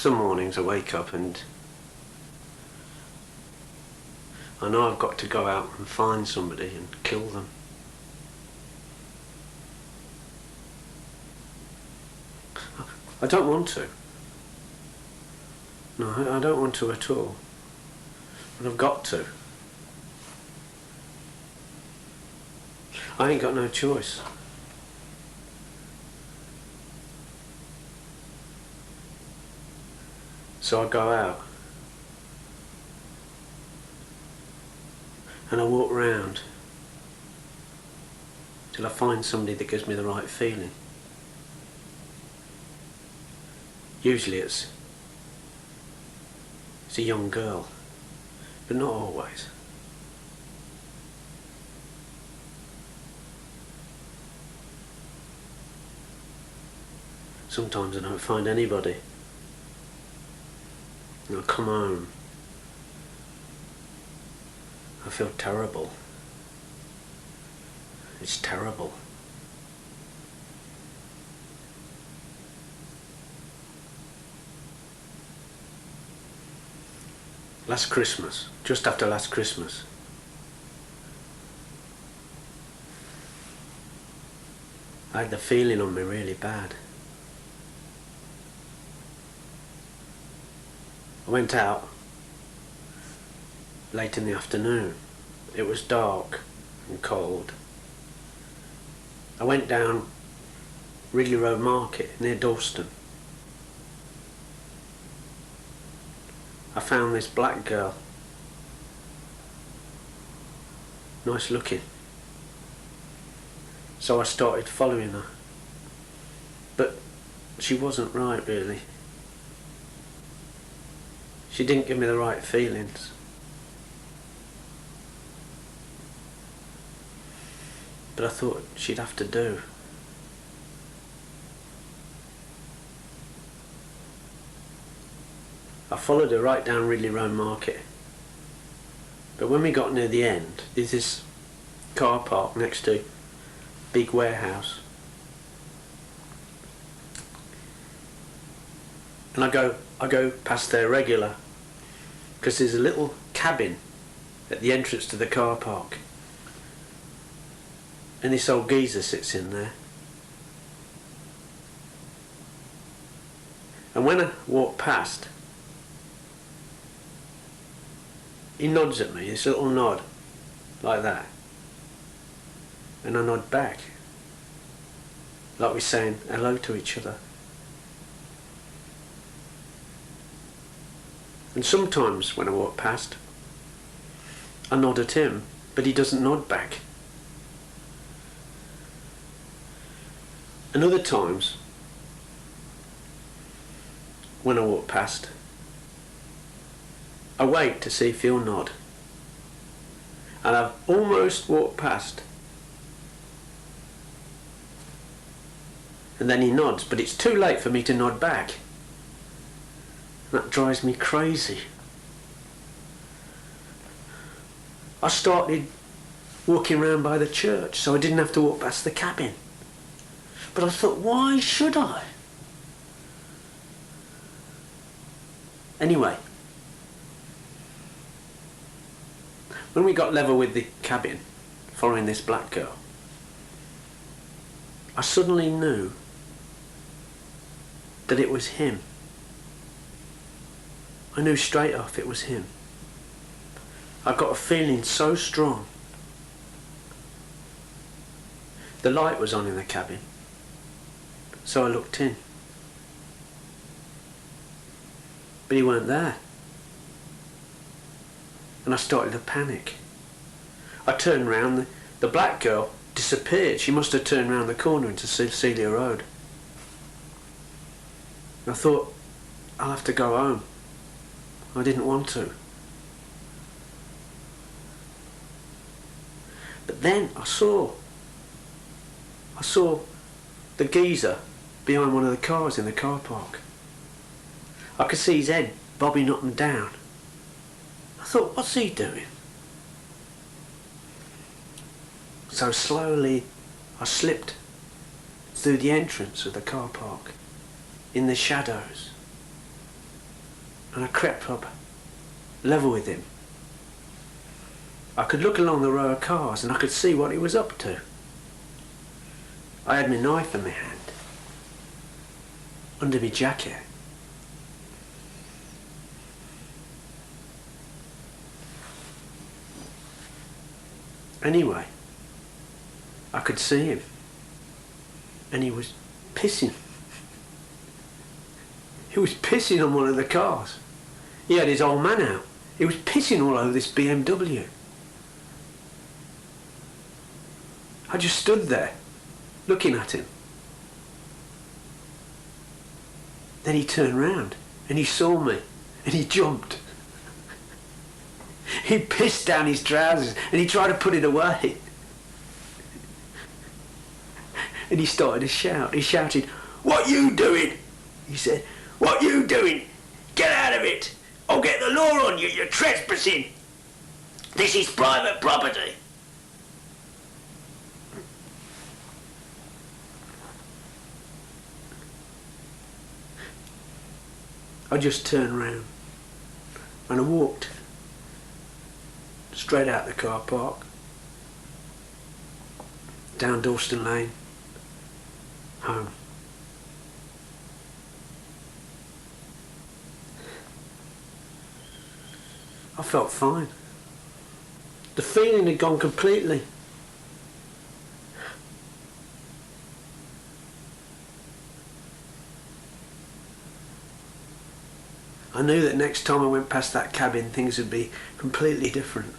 Some mornings I wake up and I know I've got to go out and find somebody and kill them. I don't want to. No, I don't want to at all. But I've got to. I ain't got no choice. So I go out and I walk round till I find somebody that gives me the right feeling. Usually it's a young girl, but not always. Sometimes I don't find anybody. And I come home. I feel terrible. It's terrible. Last Christmas, just after last Christmas, I had the feeling on me really bad. I went out late in the afternoon. It was dark and cold. I went down Ridley Road Market near Dalston. I found this black girl. Nice looking. So I started following her. But she wasn't right, really. She didn't give me the right feelings. But I thought she'd have to do. I followed her right down Ridley Road Market. But when we got near the end, there's this car park next to a big warehouse. And I go past there regular, because there's a little cabin at the entrance to the car park. And this old geezer sits in there. And when I walk past, he nods at me, this little nod, like that. And I nod back, like we're saying hello to each other. And sometimes when I walk past, I nod at him, but he doesn't nod back. And other times, when I walk past, I wait to see if he'll nod. And I've almost walked past. And then he nods, but it's too late for me to nod back. That drives me crazy. I started walking around by the church so I didn't have to walk past the cabin. But I thought, why should I? Anyway, when we got level with the cabin, following this black girl, I suddenly knew that it was him. I knew straight off it was him. I got a feeling so strong. The light was on in the cabin, so I looked in. But he weren't there. And I started to panic. I turned round, the black girl disappeared. She must have turned round the corner into Cecilia Road. I thought, I'll have to go home. I didn't want to. But then I saw the geezer behind one of the cars in the car park. I could see his head bobbing up and down. I thought, what's he doing? So slowly I slipped through the entrance of the car park in the shadows. and I crept up level with him. I could look along the row of cars and I could see what he was up to. I had my knife in my hand, under my jacket. Anyway, I could see him, and he was pissing. He was pissing on one of the cars. He had his old man out. He was pissing all over this BMW. I just stood there, looking at him. Then he turned round, and he saw me, and he jumped. He pissed down his trousers, and he tried to put it away. And he started to shout. He shouted, "What you doing?" He said, "What you doing? Get out of it! I'll get the law on you, you're trespassing! This is private property!" I just turned round and I walked straight out the car park, down Dalston Lane, home. I felt fine. The feeling had gone completely. I knew that next time I went past that cabin, things would be completely different.